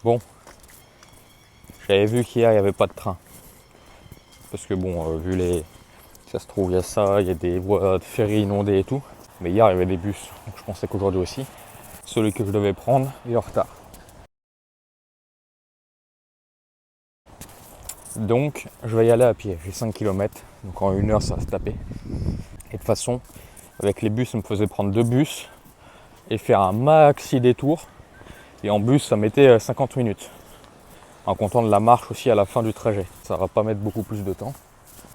Bon, j'avais vu qu'hier il n'y avait pas de train. Parce que bon, vu les. Ça se trouve, il y a ça, il y a des voies de ferry inondées et tout. Mais hier il y avait des bus, donc je pensais qu'aujourd'hui aussi. Celui que je devais prendre est en retard. Donc je vais y aller à pied. J'ai 5 km, donc en 1 heure ça va se taper. Et de toute façon, avec les bus, ça me faisait prendre 2 bus et faire un maxi détour. Et en bus, ça mettait 50 minutes. En comptant de la marche aussi à la fin du trajet. Ça va pas mettre beaucoup plus de temps.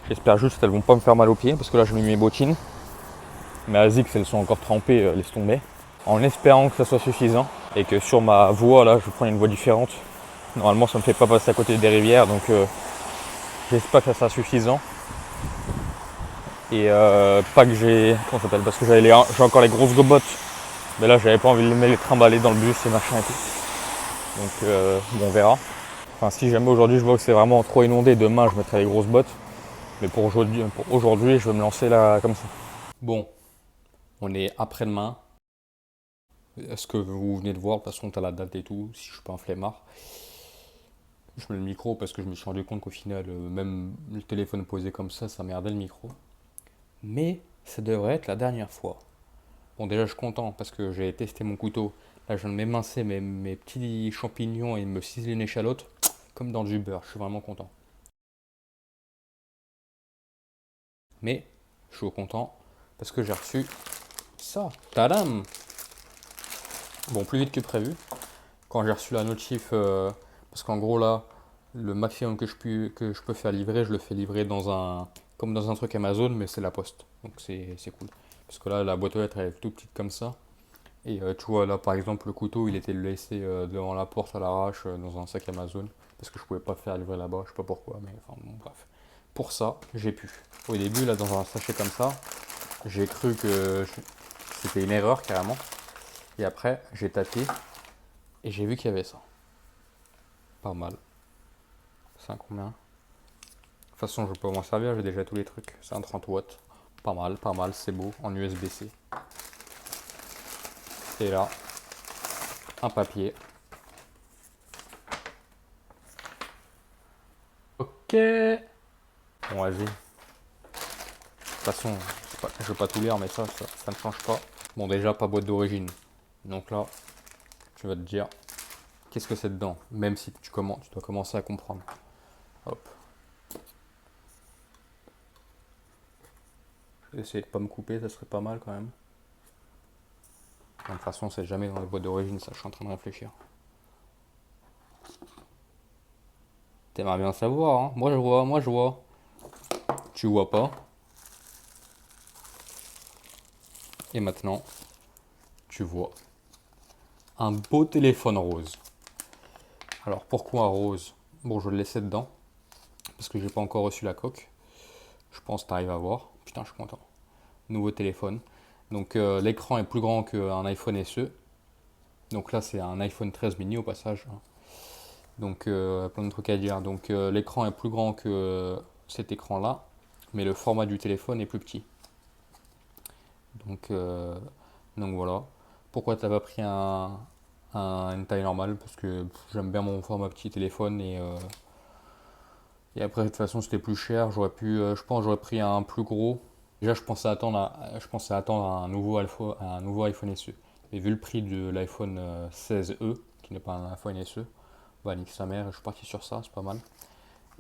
J'espère juste qu'elles vont pas me faire mal aux pieds parce que là j'ai mis mes bottines. Mais à Zix, elles sont encore trempées, laisse tomber. En espérant que ça soit suffisant et que sur ma voie là je prends une voie différente. Normalement ça me fait pas passer à côté des rivières donc j'espère que ça sera suffisant. Et pas que j'ai. Comment ça s'appelle. Parce que j'ai encore les grosses gobottes. Mais là j'avais pas envie de les trimballer dans le bus et machin et tout. Donc bon, on verra. Enfin si jamais aujourd'hui je vois que c'est vraiment trop inondé, demain je mettrai les grosses bottes. Mais pour aujourd'hui je vais me lancer là comme ça. Bon, on est après-demain. Ce que vous venez de voir, de toute façon, t'as la date et tout, si je suis pas un flemmard. Je mets le micro parce que je me suis rendu compte qu'au final, même le téléphone posé comme ça merdait le micro. Mais ça devrait être la dernière fois. Bon, déjà, je suis content parce que j'ai testé mon couteau. Là, je viens de m'émincer mes petits champignons et me ciseler une échalote comme dans du beurre. Je suis vraiment content. Mais je suis content parce que j'ai reçu ça. Tadam! Bon, plus vite que prévu. Quand j'ai reçu la notif, parce qu'en gros là, le maximum que je peux faire livrer, je le fais livrer comme dans un truc Amazon, mais c'est la poste. Donc c'est cool. Parce que là, la boîte aux lettres, elle est tout petite comme ça. Et tu vois, là, par exemple, le couteau, il était laissé devant la porte à l'arrache dans un sac Amazon. Parce que je pouvais pas faire livrer là-bas, je sais pas pourquoi, mais enfin, bon, bref. Pour ça, j'ai pu. Au début, là, dans un sachet comme ça, j'ai cru que c'était une erreur carrément. Et après, j'ai tâté et j'ai vu qu'il y avait ça. Pas mal. C'est un combien? De toute façon, je peux m'en servir, j'ai déjà tous les trucs. C'est un 30 watts. Pas mal, c'est beau, en USB-C. Et là, un papier. Ok. Bon, vas-y. De toute façon, je vais pas tout lire, mais ça ne change pas. Bon, déjà, pas boîte d'origine. Donc là, tu vas te dire, qu'est-ce que c'est dedans? Même si tu dois commencer à comprendre. Hop. Je vais essayer de pas me couper, ça serait pas mal quand même. De toute façon, c'est jamais dans les boîtes d'origine, ça, je suis en train de réfléchir. T'aimerais bien savoir, hein? Moi je vois. Tu vois pas. Et maintenant, tu vois. Un beau téléphone rose. Alors pourquoi rose? Bon, je vais le laisser dedans. Parce que j'ai pas encore reçu la coque. Je pense que tu arrives à voir. Putain, je suis content. Nouveau téléphone. Donc l'écran est plus grand qu'un iPhone SE. Donc là, c'est un iPhone 13 mini au passage, hein. Donc plein de trucs à dire. Donc l'écran est plus grand que cet écran-là. Mais le format du téléphone est plus petit. Donc, euh, donc voilà. Pourquoi t'as pas pris une taille normale? Parce que j'aime bien mon format petit téléphone et après de toute façon c'était plus cher. Je pense que j'aurais pris un plus gros. Déjà je pensais attendre un nouveau iPhone SE. Mais vu le prix de l'iPhone 16e, qui n'est pas un iPhone SE, bah nique sa mère, je suis parti sur ça, c'est pas mal.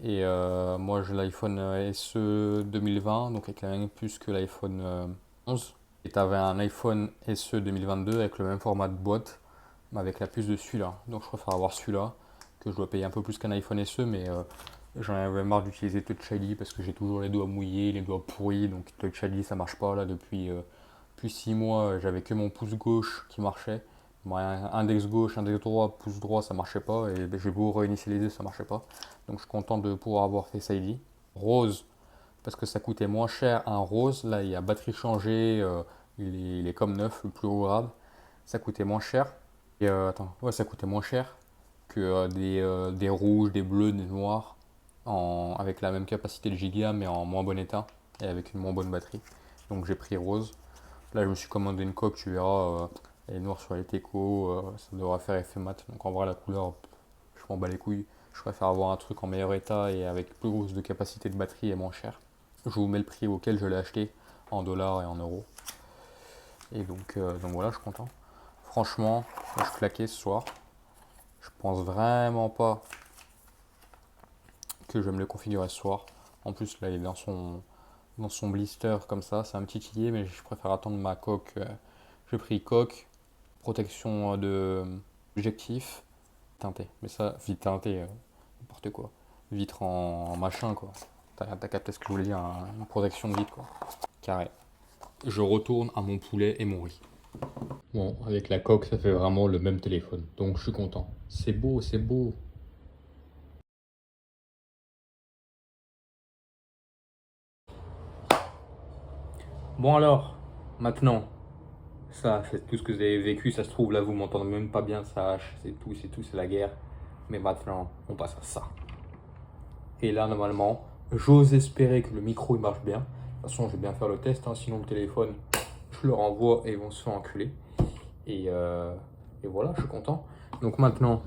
Et moi j'ai l'iPhone SE 2020, donc avec la même puce que l'iPhone 11. Et tu avais un iPhone SE 2022 avec le même format de boîte, mais avec la puce de celui-là. Donc je préfère avoir celui-là, que je dois payer un peu plus qu'un iPhone SE, mais j'en avais marre d'utiliser Touch ID parce que j'ai toujours les doigts mouillés, les doigts pourris, donc Touch ID ça marche pas là depuis 6 mois, j'avais que mon pouce gauche qui marchait. Bon, index gauche, index droit, pouce droit ça marchait pas, et j'ai beau réinitialiser ça marchait pas. Donc je suis content de pouvoir avoir Face ID. Rose, parce que ça coûtait moins cher un rose. Là, il y a batterie changée, il est comme neuf, le plus haut grade. Ça coûtait moins cher. Et attends, ouais, ça coûtait moins cher que des rouges, des bleus, des noirs, avec la même capacité de giga, mais en moins bon état et avec une moins bonne batterie. Donc j'ai pris rose. Là, je me suis commandé une coque, tu verras, elle est noire sur les técos, ça devrait faire effet mat. Donc en vrai, la couleur, je m'en bats les couilles. Je préfère avoir un truc en meilleur état et avec plus de capacité de batterie et moins cher. Je vous mets le prix auquel je l'ai acheté en dollars et en euros. Et donc voilà, je suis content. Franchement, je claquais ce soir. Je pense vraiment pas que je vais me le configurer ce soir. En plus, là, il est dans son blister comme ça. C'est un petit titillé, mais je préfère attendre ma coque. J'ai pris coque, protection de objectif, teinté. Mais ça, vitre teintée, n'importe quoi. Vitre en machin, quoi. T'as capté ce que je voulais dire, une protection de vitre, quoi. Carré. Je retourne à mon poulet et mon riz. Bon, avec la coque, ça fait vraiment le même téléphone. Donc je suis content. C'est beau, c'est beau. Bon alors, maintenant, ça c'est tout ce que vous avez vécu. Ça se trouve, là vous m'entendez même pas bien, ça hache. C'est tout, c'est la guerre. Mais maintenant, on passe à ça. Et là, normalement, j'ose espérer que le micro il marche bien. De toute façon, je vais bien faire le test, hein, sinon le téléphone, je le renvoie et ils vont se faire enculer. Et voilà, je suis content. Donc maintenant,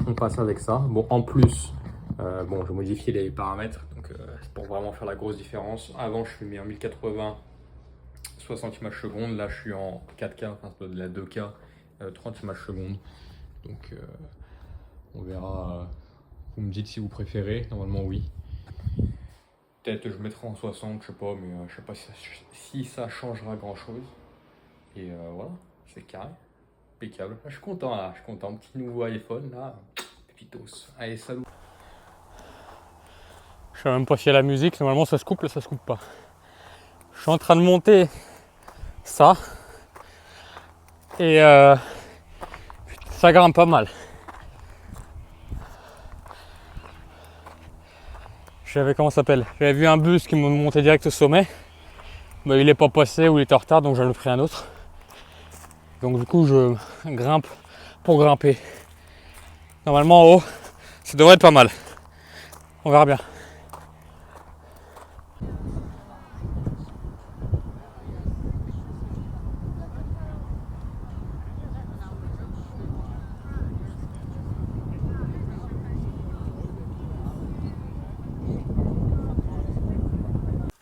on passe avec ça. Bon, en plus, bon, je modifie les paramètres. Donc c'est pour vraiment faire la grosse différence. Avant, je suis mis en 1080, 60 images secondes. Là, je suis en 4K, enfin c'est de la 2K, 30 images secondes. Donc on verra. Vous me dites si vous préférez. Normalement, oui. Peut-être je mettrai en 60, je sais pas, mais je sais pas si ça changera grand chose. Et voilà, c'est carré. Impeccable. Je suis content là, je suis content. Petit nouveau iPhone là. Pépitos. Allez, salut. Je sais même pas si y a la musique, normalement ça se coupe, là ça se coupe pas. Je suis en train de monter ça. Et ça grimpe pas mal. Comment ça s'appelle? J'avais vu un bus qui me montait direct au sommet. Mais il est pas passé ou il était en retard, donc j'en ai pris un autre. Donc du coup je grimpe pour grimper. Normalement en haut, ça devrait être pas mal. On verra bien.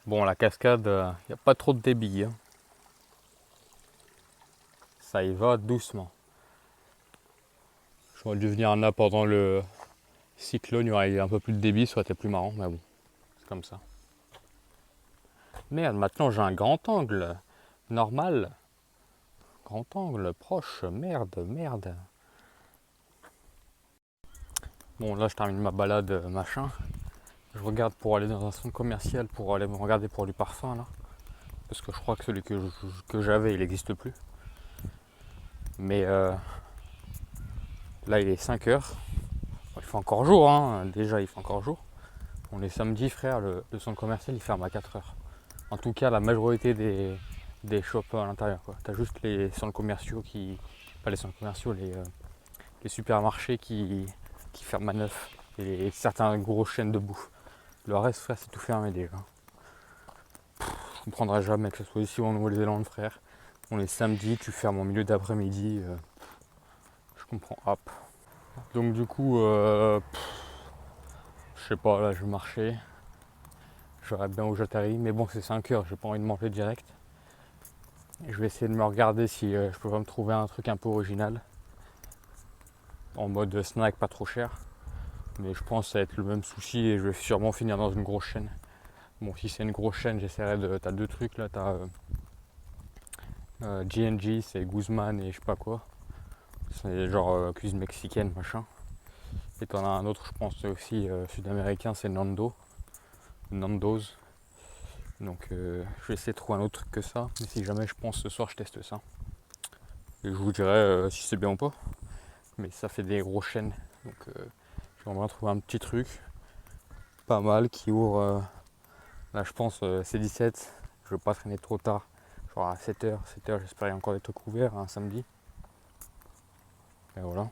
Bon, la cascade, il n'y a pas trop de débit, hein. Ça y va doucement. J'aurais dû venir là pendant le cyclone, il y aurait eu un peu plus de débit, ça aurait été plus marrant, mais bon, c'est comme ça. Merde, maintenant j'ai un grand angle normal. Grand angle proche, merde. Bon, là je termine ma balade, machin. Je regarde pour aller dans un centre commercial pour aller me regarder pour du parfum là. Parce que je crois que celui que j'avais il n'existe plus. Mais là il est 5 heures. Il fait encore jour, hein. Déjà il fait encore jour. On est samedi frère, le centre commercial il ferme à 4 heures. En tout cas la majorité des shops à l'intérieur. T'as juste les centres commerciaux pas les centres commerciaux, les supermarchés qui ferment à 9. Et certains gros chaînes de bouffe. Le reste frère c'est tout fermé déjà. Je comprendrai jamais que ce soit ici ou en Nouvelle-Zélande frère. On est samedi, tu fermes en milieu d'après-midi. Je comprends, hop. Donc du coup, je sais pas, là je vais marcher. Je verrai bien où j'atterris, mais bon c'est 5 heures, j'ai pas envie de manger direct. Et je vais essayer de me regarder si je peux pas me trouver un truc un peu original. En mode snack pas trop cher. Mais je pense que ça va être le même souci et je vais sûrement finir dans une grosse chaîne. Bon si c'est une grosse chaîne, j'essaierai de. T'as deux trucs là, t'as G&G, c'est Guzman et je sais pas quoi. C'est genre cuisine mexicaine machin. Et t'en as un autre je pense aussi sud-américain, c'est Nando's. Donc je vais essayer de trouver un autre truc que ça. Mais si jamais je pense ce soir je teste ça. Et je vous dirai si c'est bien ou pas. Mais ça fait des grosses chaînes. Donc j'aimerais trouver un petit truc pas mal qui ouvre. Là je pense c'est 17. Je veux pas traîner trop tard. Genre à 7h, j'espère qu'il y a encore des trucs ouverts un samedi. Et voilà.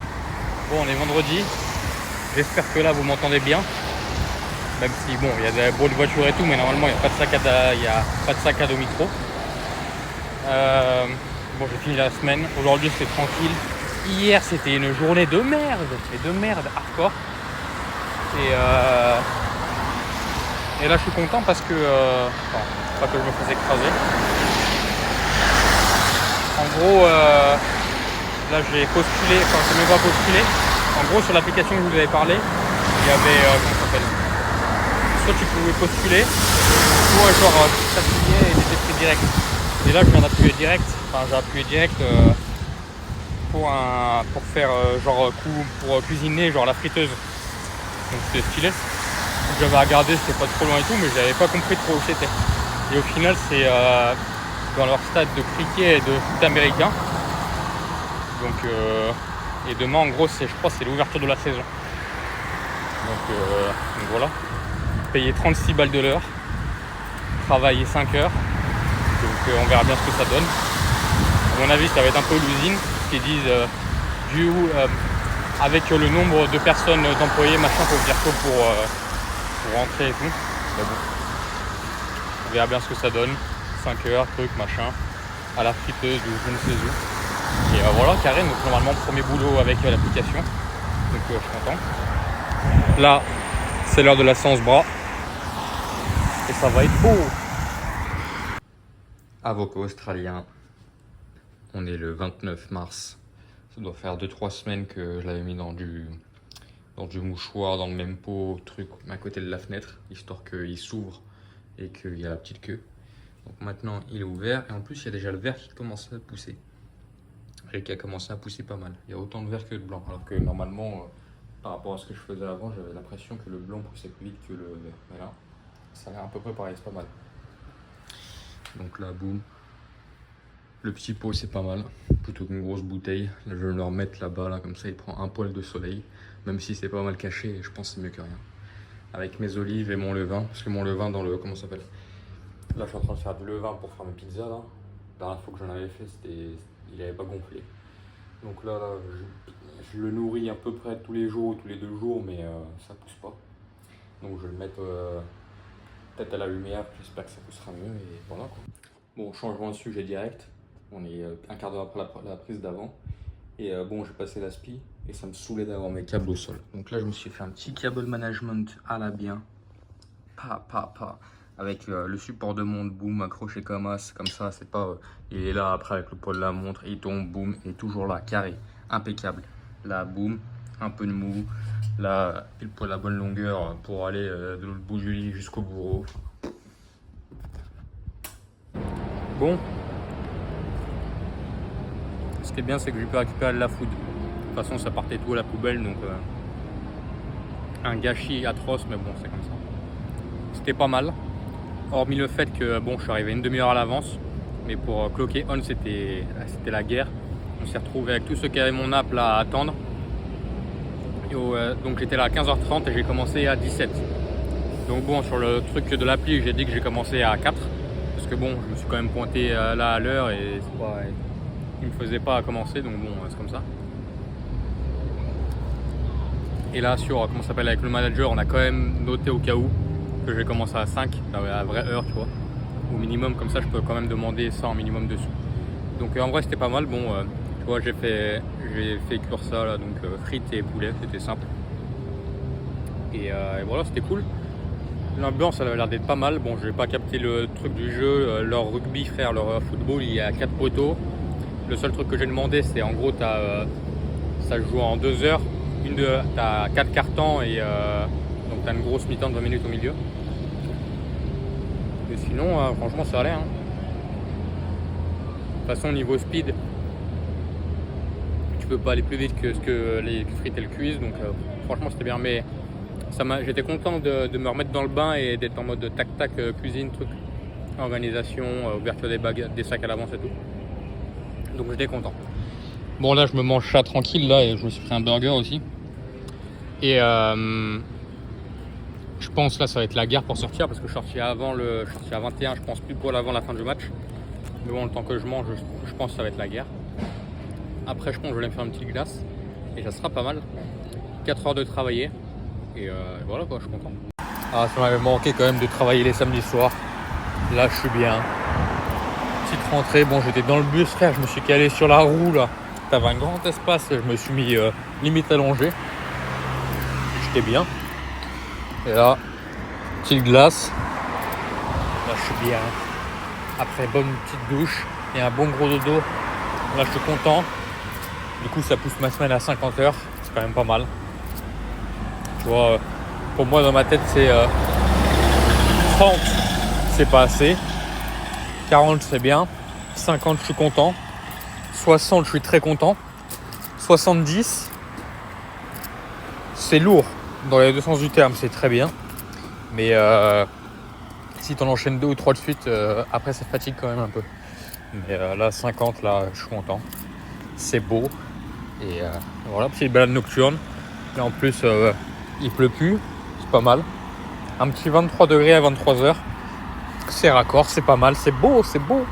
Bon on est vendredi. J'espère que là vous m'entendez bien. Même si bon il y a des bruits de voiture et tout, mais normalement il n'y a pas de saccade, il y a pas de saccade au micro. Bon, j'ai fini la semaine. Aujourd'hui, c'était tranquille. Hier, c'était une journée de merde. Mais de merde hardcore. Et là, je suis content parce que... enfin, pas que je me fasse écraser. En gros, là, j'ai postulé. Enfin, c'est même pas postulé. En gros, sur l'application que je vous avais parlé, il y avait... comment ça s'appelle ? Soit tu pouvais postuler, soit genre tu t'appuyais et t'étais pris direct. Et là, je viens d'appuyer direct. Enfin, j'ai appuyé direct pour faire pour cuisiner genre la friteuse. Donc c'était stylé. Donc, j'avais regardé, c'était pas trop loin et tout, mais j'avais pas compris trop où c'était. Et au final, c'est dans leur stade de cricket et de foot américain. Donc et demain, en gros, je crois c'est l'ouverture de la saison. Donc voilà. Payer 36 balles de l'heure, travailler 5 heures. Donc on verra bien ce que ça donne. À mon avis, ça va être un peu l'usine qui disent avec le nombre de personnes d'employés, machin, faut venir tôt pour rentrer et tout. Mais bon, on verra bien ce que ça donne. 5 heures, truc, machin, à la friteuse ou je ne sais où. Et voilà, carré, donc normalement premier boulot avec l'application. Donc je suis content. Là, c'est l'heure de la séance bras. Et ça va être beau. Avocat australien. On est le 29 mars. Ça doit faire 2-3 semaines que je l'avais mis dans du mouchoir, dans le même pot, truc à côté de la fenêtre, histoire qu'il s'ouvre et qu'il y a la petite queue. Donc maintenant il est ouvert et en plus il y a déjà le vert qui commence à pousser. Et qui a commencé à pousser pas mal. Il y a autant de vert que de blanc. Alors que normalement, par rapport à ce que je faisais avant, j'avais l'impression que le blanc poussait plus vite que le vert. Mais là, ça a l'air à peu près pareil, c'est pas mal. Donc là, boum. Le petit pot, c'est pas mal. Plutôt qu'une grosse bouteille. Là, je vais le remettre là-bas, là, comme ça, il prend un poil de soleil. Même si c'est pas mal caché, je pense que c'est mieux que rien. Avec mes olives et mon levain. Parce que mon levain dans le... Comment ça s'appelle ? Là, je suis en train de faire du levain pour faire mes pizzas, là. La dernière fois que j'en avais fait, il n'avait pas gonflé. Donc là, je le nourris à peu près tous les jours ou tous les 2 jours, mais ça pousse pas. Donc je vais le mettre peut-être à la lumière, j'espère que ça poussera mieux et voilà quoi. Bon, changement de sujet direct. On est un quart d'heure après la prise d'avant. Et bon, j'ai passé l'aspi et ça me saoulait d'avoir mes câbles au sol. Donc là, je me suis fait un petit cable management à la bien. Avec le support de montre, boum, accroché comme as, comme ça, c'est pas... il est là après avec le poids de la montre, il tombe, boum, et toujours là, carré, impeccable. Là, boum, un peu de mou, là, pile poil la bonne longueur pour aller de l'autre bout du lit jusqu'au bourreau. Bon. Ce qui est bien, c'est que j'ai pu récupérer de la food. De toute façon, ça partait tout à la poubelle, donc... un gâchis atroce, mais bon, c'est comme ça. C'était pas mal. Hormis le fait que bon, je suis arrivé une demi-heure à l'avance, mais pour cloquer on, c'était la guerre. On s'est retrouvé avec tous ceux qui avaient mon app là à attendre. Et donc j'étais là à 15h30 et j'ai commencé à 17. Donc bon, sur le truc de l'appli, j'ai dit que j'ai commencé à 4. Parce que bon, je me suis quand même pointé là à l'heure et il me faisait pas commencer, donc bon, c'est comme ça. Et là, sur comment ça s'appelle avec le manager, on a quand même noté au cas où que je vais commencer à 5, la vraie heure, tu vois, au minimum, comme ça je peux quand même demander ça en minimum dessus. Donc en vrai c'était pas mal, bon, tu vois, j'ai fait cuire ça là, donc frites et poulet, c'était simple. Et voilà, c'était cool. L'ambiance elle a l'air d'être pas mal, bon, je vais pas capter le truc du jeu, leur rugby frère, leur football, il y a 4 poteaux. Le seul truc que j'ai demandé, c'est en gros, ça se joue en 2 heures, t'as 4 cartons et donc t'as une grosse mi-temps de 20 minutes au milieu. Mais sinon, franchement, ça allait. Hein. De toute façon, niveau speed, tu peux pas aller plus vite que ce que les frites et le cuisent. Donc, franchement, c'était bien. Mais j'étais content de me remettre dans le bain et d'être en mode tac-tac, cuisine, truc, organisation, ouverture des baguettes, des sacs à l'avance et tout. Donc, j'étais content. Bon, là, je me mange ça tranquille. Là, et je me suis pris un burger aussi. Et je pense là ça va être la guerre pour sortir parce que je suis sorti à 21, je pense plus poil avant la fin du match. Mais bon, le temps que je mange, je pense que ça va être la guerre. Après, je pense que je vais me faire une petite glace et ça sera pas mal. 4 heures de travailler et voilà quoi, je suis content. Ah, ça m'avait manqué quand même de travailler les samedis soirs. Là, je suis bien. Petite rentré. Bon, j'étais dans le bus, frère, je me suis calé sur la roue là. T'avais un grand espace, je me suis mis limite allongé. J'étais bien. Et là, petite glace. Là, je suis bien. Après, bonne petite douche et un bon gros dodo. Là, je suis content. Du coup, ça pousse ma semaine à 50 heures. C'est quand même pas mal. Tu vois, pour moi, dans ma tête, c'est 30, c'est pas assez. 40, c'est bien. 50, je suis content. 60, je suis très content. 70, c'est lourd. Dans les deux sens du terme, c'est très bien. Mais si t'en enchaînes 2 ou 3 de suite, après, ça fatigue quand même un peu. Mais là, 50, là, je suis content. C'est beau. Et voilà, petite balade nocturne. Et en plus, il pleut plus. C'est pas mal. Un petit 23 degrés à 23 heures. C'est raccord, c'est pas mal. C'est beau, c'est beau.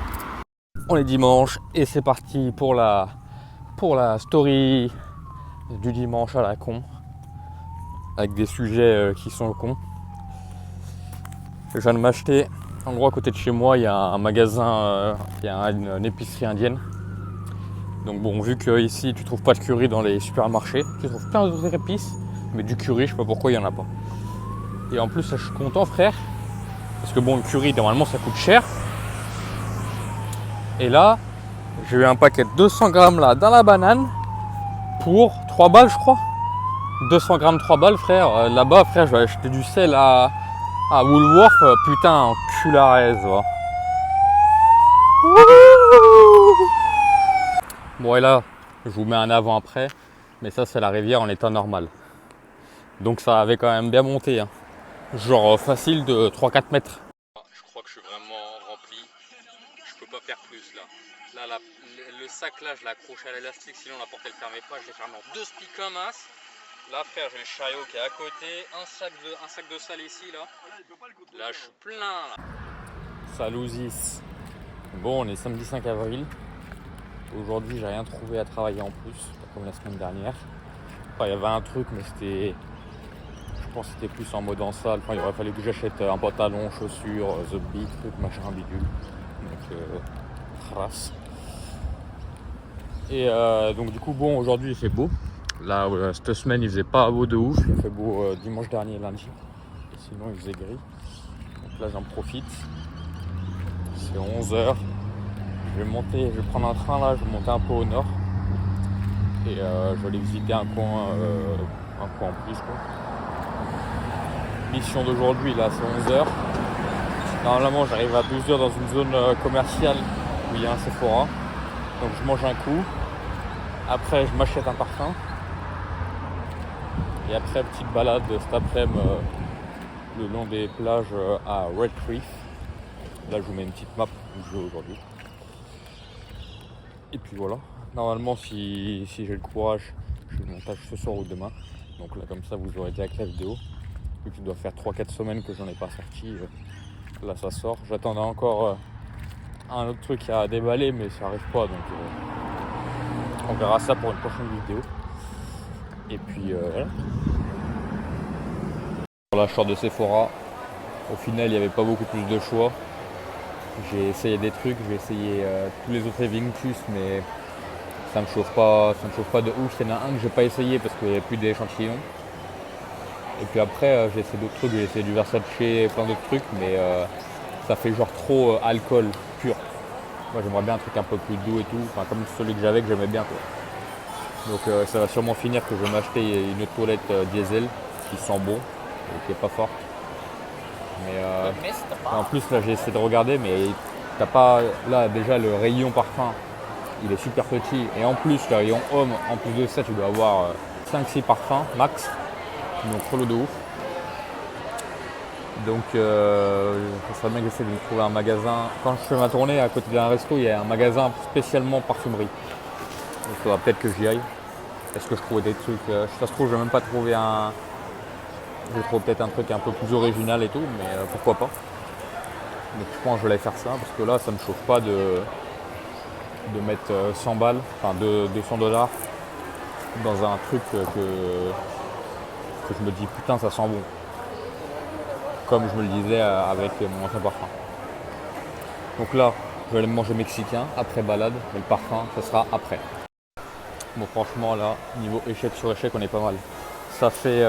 On est dimanche et c'est parti pour la story du dimanche à la con. Avec des sujets qui sont cons. Je viens de m'acheter. En gros, à côté de chez moi, il y a un magasin, il y a une épicerie indienne. Donc bon, vu qu'ici tu trouves pas de curry dans les supermarchés, tu trouves plein d'autres épices, mais du curry, je sais pas pourquoi il y en a pas. Et en plus, là, je suis content, frère, parce que bon, le curry, normalement, ça coûte cher. Et là, j'ai eu un paquet de 200 grammes là dans la banane pour 3 balles, je crois. 200 grammes, 3 balles, frère. Là-bas, frère, je vais acheter du sel à Woolworth. Putain, encularaise, va. Bon, et là, je vous mets un avant-après, mais ça, c'est la rivière en état normal. Donc, ça avait quand même bien monté, hein. Genre facile de 3-4 mètres. Je crois que je suis vraiment rempli. Je peux pas faire plus, là. Là, le sac, là, je l'accroche à l'élastique, sinon la porte, elle fermait pas. Je l'ai fermé en 2 spics comme as. Là, frère, j'ai le chariot qui est à côté. Un sac de sel ici, là. Là, je suis plein, là. Salousis. Bon, on est samedi 5 avril. Aujourd'hui, j'ai rien trouvé à travailler en plus, comme la semaine dernière. Enfin, il y avait un truc, mais c'était... Je pense que c'était plus en mode en salle. Enfin, il aurait fallu que j'achète un pantalon, chaussures, The Beat, truc, machin, bidule. Donc, trace. Et donc, du coup, bon, aujourd'hui, il fait beau. Là, cette semaine, il faisait pas beau de ouf. Il fait beau dimanche dernier, lundi. Et sinon, il faisait gris. Donc là, j'en profite. C'est 11h. Je vais prendre un train là, je vais monter un peu au nord. Et je vais aller visiter un coin en plus, quoi. Mission d'aujourd'hui, là, c'est 11h. Normalement, j'arrive à 12h dans une zone commerciale où il y a un Sephora. Donc je mange un coup. Après, je m'achète un parfum. Et après, petite balade cet après-midi le long des plages à Red Reef. Là, je vous mets une petite map où je vais aujourd'hui. Et puis voilà. Normalement, si j'ai le courage, je fais le montage ce soir ou demain. Donc là, comme ça, vous aurez direct la vidéo. Vu que je dois faire 3-4 semaines que j'en ai pas sorti. Là, ça sort. J'attendais encore un autre truc à déballer, mais ça arrive pas. Donc on verra ça pour une prochaine vidéo. Et puis voilà. Pour la short de Sephora, au final, il n'y avait pas beaucoup plus de choix. J'ai essayé des trucs, j'ai essayé tous les autres Evinctus, mais ça me chauffe pas de ouf. Il y en a un que j'ai pas essayé parce qu'il n'y avait plus d'échantillons. Et puis après, j'ai essayé d'autres trucs, j'ai essayé du Versace, plein d'autres trucs, mais ça fait genre trop alcool pur. Moi, j'aimerais bien un truc un peu plus doux et tout, enfin, comme celui que j'avais, que j'aimais bien, quoi. Donc ça va sûrement finir que je vais m'acheter une toilette diesel qui sent bon et qui est pas forte. Mais en plus, là, j'ai essayé de regarder, mais t'as pas... Là, déjà, le rayon parfum, il est super petit. Et en plus, le rayon homme, en plus de ça, tu dois avoir 5-6 parfums max. Donc trop de ouf. Donc ça serait bien que j'essaie de trouver un magasin. Quand je fais ma tournée à côté d'un resto, il y a un magasin spécialement parfumerie. Donc il faudra peut-être que j'y aille. Est-ce que je trouve des trucs ça se trouve je vais même pas trouver un. Je trouve peut-être un truc un peu plus original et tout, mais pourquoi pas. Donc je pense que je vais aller faire ça parce que là ça me chauffe pas de mettre 100 balles, enfin 200$ dans un truc que je me dis putain ça sent bon. Comme je me le disais avec mon ancien parfum. Donc là, Je vais aller manger mexicain après balade, mais le parfum, ça sera après. Bon, franchement, là, niveau échec sur échec, on est pas mal. Ça fait,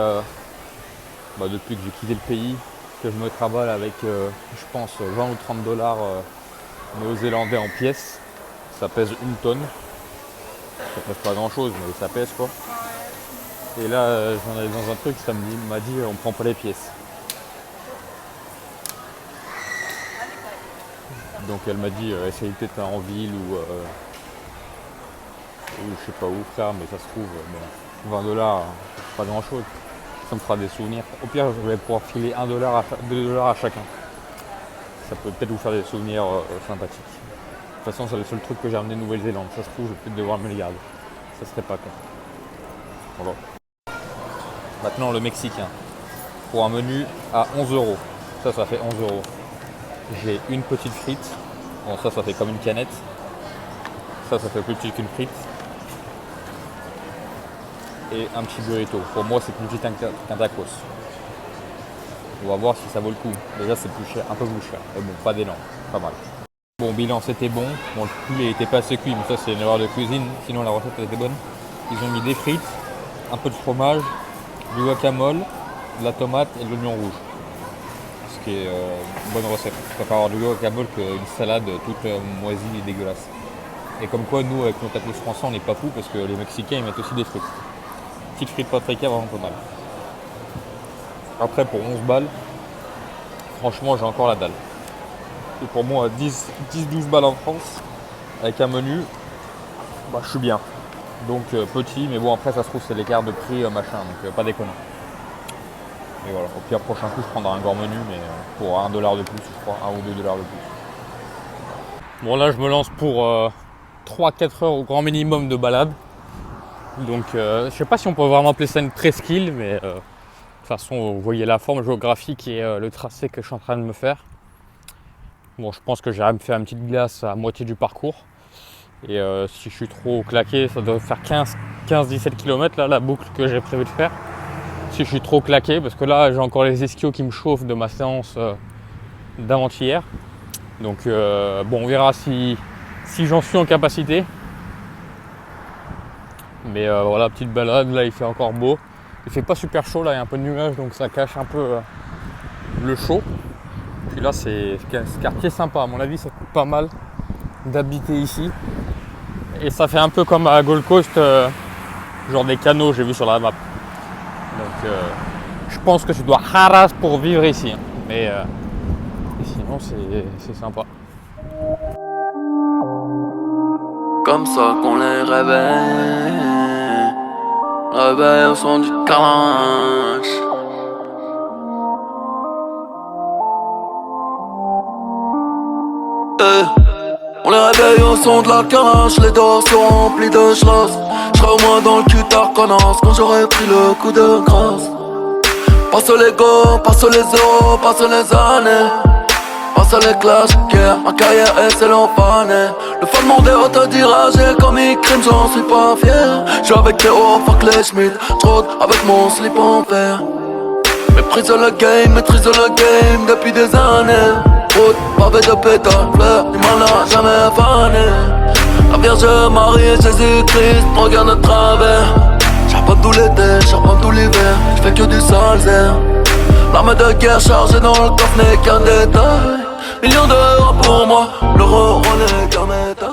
depuis que j'ai quitté le pays, que je me travaille avec, je pense, 20 ou 30 dollars néo-zélandais en pièces. Ça pèse 1 tonne. Ça pèse pas grand chose, mais ça pèse quoi. Et là, j'en allais dans un truc, ça m'a dit, on prend pas les pièces. Donc elle m'a dit, essaye peut-être en ville ou je sais pas où frère, mais ça se trouve, 20 dollars, c'est pas grand chose. Ça me fera des souvenirs. Au pire, je vais pouvoir filer 1 dollar, 2 dollars à chacun. Ça peut peut-être vous faire des souvenirs sympathiques. De toute façon, c'est le seul truc que j'ai ramené de Nouvelle-Zélande. Ça se trouve, je vais peut-être devoir me le garder. Ça serait pas con. Voilà. Maintenant, le mexicain. Pour un menu à 11 euros. Ça fait 11 euros. J'ai une petite frite. Bon, ça fait comme une canette. Ça fait plus petit qu'une frite. Et un petit burrito. Pour moi, c'est plus petit qu'un tacos. On va voir si ça vaut le coup. Déjà, c'est plus cher, un peu plus cher. Mais bon, pas d'énorme. Pas mal. Bon, bilan, c'était bon. Bon, le poulet était pas assez cuit, mais ça, c'est une erreur de cuisine. Sinon, la recette était bonne. Ils ont mis des frites, un peu de fromage, du guacamole, de la tomate et de l'oignon rouge. Ce qui est une bonne recette. Je préfère avoir du guacamole qu'une salade toute moisie et dégueulasse. Et comme quoi, nous, avec nos tacos français, on n'est pas fous parce que les Mexicains, ils mettent aussi des frites. Petite frite paprika, vraiment pas mal. Après, pour 11 balles, franchement, j'ai encore la dalle. Et pour moi, 10-12 balles en France, avec un menu, je suis bien. Donc petit, mais bon, après, ça se trouve, c'est l'écart de prix, machin, donc pas déconnant. Et voilà, au pire, prochain coup, je prendrai un grand menu, mais pour 1 dollar de plus, je crois, 1 ou 2 dollars de plus. Bon, là, je me lance pour 3-4 heures au grand minimum de balade. Donc, je sais pas si on peut vraiment appeler ça une presqu'île, mais de toute façon, vous voyez la forme géographique et le tracé que je suis en train de me faire. Bon, je pense que j'irai me faire une petite glace à moitié du parcours. Et si je suis trop claqué, ça doit faire 15-17 km là, la boucle que j'ai prévu de faire. Si je suis trop claqué, parce que là j'ai encore les ischios qui me chauffent de ma séance d'avant-hier. Donc bon, on verra si j'en suis en capacité. Mais voilà, petite balade, là il fait encore beau. Il fait pas super chaud, là il y a un peu de nuages, donc ça cache un peu le chaud. Puis là c'est ce quartier sympa, à mon avis ça coûte pas mal d'habiter ici. Et ça fait un peu comme à Gold Coast, genre des canaux, j'ai vu sur la map. Donc je pense que tu dois haras pour vivre ici. Mais sinon c'est sympa. Comme ça qu'on les réveille, réveille au son du calanche. On les réveille au son de la calache, les dos sont remplis de schloss. J'serai au moins dans le cul d'Arconas quand j'aurai pris le coup de grâce. Passe les go, passe les euros, passe les années. Passe les clashs, yeah, ma carrière est c'est l'enfané. Le fond de mon déo te dira j'ai commis crime, j'en suis pas fier. J'suis avec Théo, fuck les Schmitt, j'rôde avec mon slip en fer. Maîtrise le game depuis des années. Route, pavé de pétales, fleurs, du mal n'a jamais fané. La Vierge Marie et Jésus-Christ me regardent de travers. Charbonne tout l'été, charbonne tout l'hiver, j'fais que du sale air. L'arme de guerre chargée dans le coffre n'est qu'un détail. Millions d'euros pour moi, l'euro n'est qu'un métal.